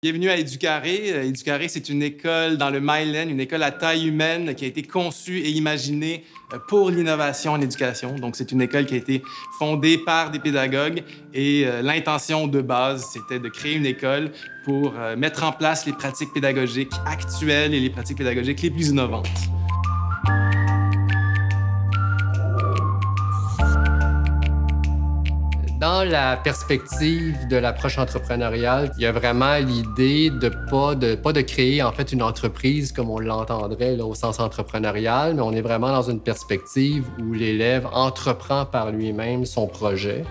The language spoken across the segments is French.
Bienvenue à Éducarré. Éducarré, c'est une école dans le Myland, une école à taille humaine qui a été conçue et imaginée pour l'innovation en éducation. Donc, c'est une école qui a été fondée par des pédagogues et l'intention de base, c'était de créer une école pour mettre en place les pratiques pédagogiques actuelles et les pratiques pédagogiques les plus innovantes. Dans la perspective de l'approche entrepreneuriale, il y a vraiment l'idée de pas de créer en fait une entreprise comme on l'entendrait là, au sens entrepreneurial, mais on est vraiment dans une perspective où l'élève entreprend par lui-même son projet.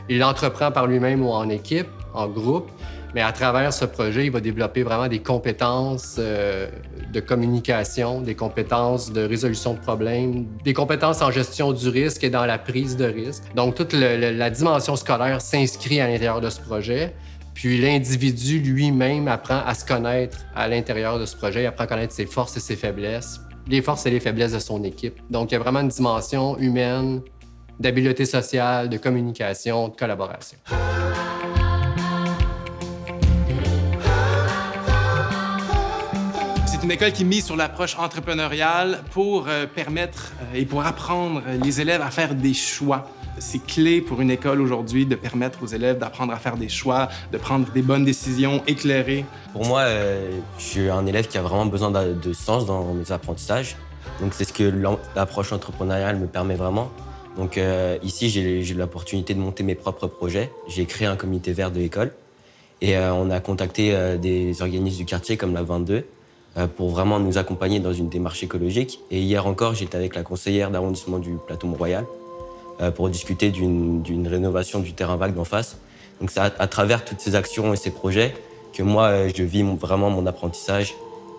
Il entreprend par lui-même ou en équipe, en groupe, mais à travers ce projet, il va développer vraiment des compétences de communication, des compétences de résolution de problèmes, des compétences en gestion du risque et dans la prise de risque. Donc, toute la dimension scolaire s'inscrit à l'intérieur de ce projet. Puis l'individu lui-même apprend à se connaître à l'intérieur de ce projet. Il apprend à connaître ses forces et ses faiblesses, les forces et les faiblesses de son équipe. Donc, il y a vraiment une dimension humaine, d'habileté sociale, de communication, de collaboration. C'est une école qui mise sur l'approche entrepreneuriale pour permettre et pour apprendre les élèves à faire des choix. C'est clé pour une école aujourd'hui de permettre aux élèves d'apprendre à faire des choix, de prendre des bonnes décisions éclairées. Pour moi, je suis un élève qui a vraiment besoin de sens dans mes apprentissages. Donc c'est ce que l'approche entrepreneuriale me permet vraiment. Donc ici, j'ai eu l'opportunité de monter mes propres projets. J'ai créé un comité vert de l'école et on a contacté des organismes du quartier comme la 22 pour vraiment nous accompagner dans une démarche écologique. Et hier encore, j'étais avec la conseillère d'arrondissement du Plateau Mont-Royal pour discuter d'une rénovation du terrain vague d'en face. Donc c'est à travers toutes ces actions et ces projets que moi, je vis vraiment mon apprentissage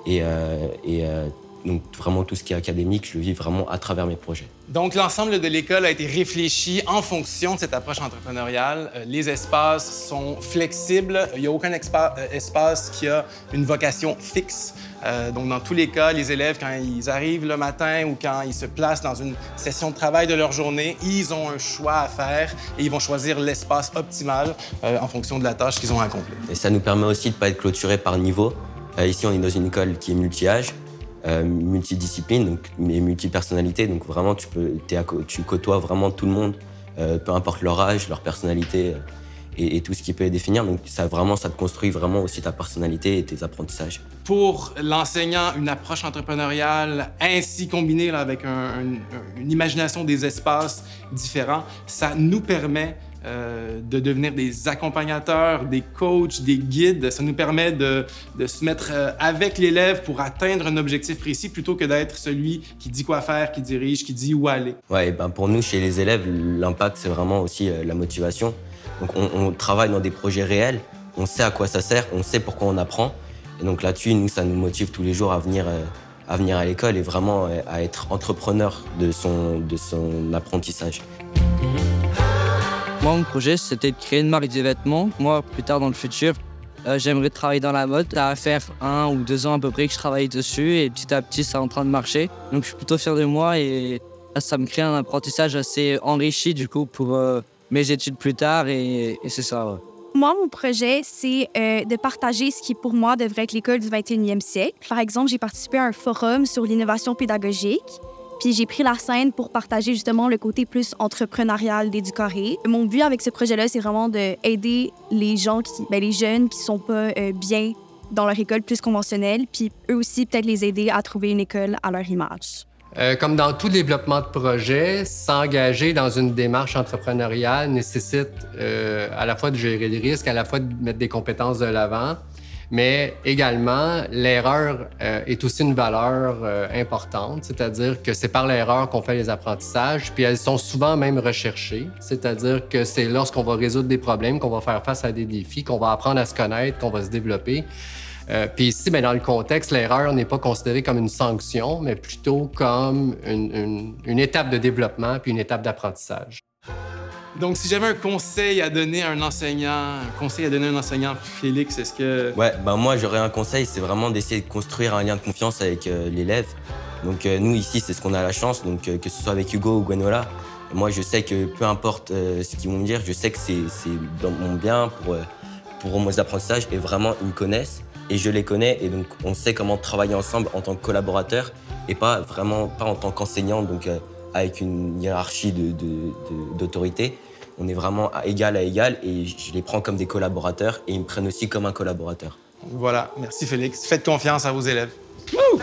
et donc vraiment tout ce qui est académique, je le vis vraiment à travers mes projets. Donc l'ensemble de l'école a été réfléchi en fonction de cette approche entrepreneuriale. Les espaces sont flexibles. Il n'y a aucun espace qui a une vocation fixe. Donc dans tous les cas, les élèves, quand ils arrivent le matin ou quand ils se placent dans une session de travail de leur journée, ils ont un choix à faire et ils vont choisir l'espace optimal en fonction de la tâche qu'ils ont à accomplir. Et ça nous permet aussi de ne pas être clôturé par niveau. Ici, on est dans une école qui est multi-âge. Multidiscipline donc, et multipersonnalité. Donc vraiment, tu côtoies vraiment tout le monde, peu importe leur âge, leur personnalité et tout ce qui peut les définir. Donc ça te construit vraiment aussi ta personnalité et tes apprentissages. Pour l'enseignant, une approche entrepreneuriale ainsi combinée là, avec une imagination des espaces différents, ça nous permet de devenir des accompagnateurs, des coachs, des guides. Ça nous permet de se mettre avec l'élève pour atteindre un objectif précis plutôt que d'être celui qui dit quoi faire, qui dirige, qui dit où aller. Ouais, pour nous, chez les élèves, l'impact, c'est vraiment aussi la motivation. Donc on travaille dans des projets réels, on sait à quoi ça sert, on sait pourquoi on apprend. Et donc là-dessus, nous, ça nous motive tous les jours à venir à l'école et vraiment à être entrepreneur de son apprentissage. Moi, mon projet, c'était de créer une marque de vêtements. Moi, plus tard dans le futur, j'aimerais travailler dans la mode. Ça va faire 1 ou 2 ans à peu près que je travaille dessus et petit à petit, c'est en train de marcher. Donc, je suis plutôt fier de moi et ça me crée un apprentissage assez enrichi du coup pour mes études plus tard et c'est ça. Ouais. Moi, mon projet, c'est de partager ce qui, pour moi, devrait être l'école du 21e siècle. Par exemple, j'ai participé à un forum sur l'innovation pédagogique. Puis j'ai pris la scène pour partager justement le côté plus entrepreneurial d'Éducaré. Mon but avec ce projet-là, c'est vraiment d'aider les gens, les jeunes qui sont pas bien dans leur école plus conventionnelle, puis eux aussi peut-être les aider à trouver une école à leur image. Comme dans tout développement de projet, s'engager dans une démarche entrepreneuriale nécessite à la fois de gérer le risque, à la fois de mettre des compétences de l'avant, mais également, l'erreur est aussi une valeur importante, c'est-à-dire que c'est par l'erreur qu'on fait les apprentissages, puis elles sont souvent même recherchées, c'est-à-dire que c'est lorsqu'on va résoudre des problèmes, qu'on va faire face à des défis, qu'on va apprendre à se connaître, qu'on va se développer. Puis ici, dans le contexte, l'erreur n'est pas considérée comme une sanction, mais plutôt comme une étape de développement puis une étape d'apprentissage. Donc, si j'avais un conseil à donner à un enseignant, Félix, est-ce que... Ouais, moi, j'aurais un conseil, c'est vraiment d'essayer de construire un lien de confiance avec l'élève. Donc, nous, ici, c'est ce qu'on a la chance, donc que ce soit avec Hugo ou Gwenola. Moi, je sais que peu importe ce qu'ils vont me dire, je sais que c'est dans mon bien pour mes apprentissages et vraiment, ils me connaissent et je les connais et donc on sait comment travailler ensemble en tant que collaborateur et pas en tant qu'enseignant, donc avec une hiérarchie d'autorité. On est vraiment à égal et je les prends comme des collaborateurs et ils me prennent aussi comme un collaborateur. Voilà, merci Félix. Faites confiance à vos élèves. Wouh!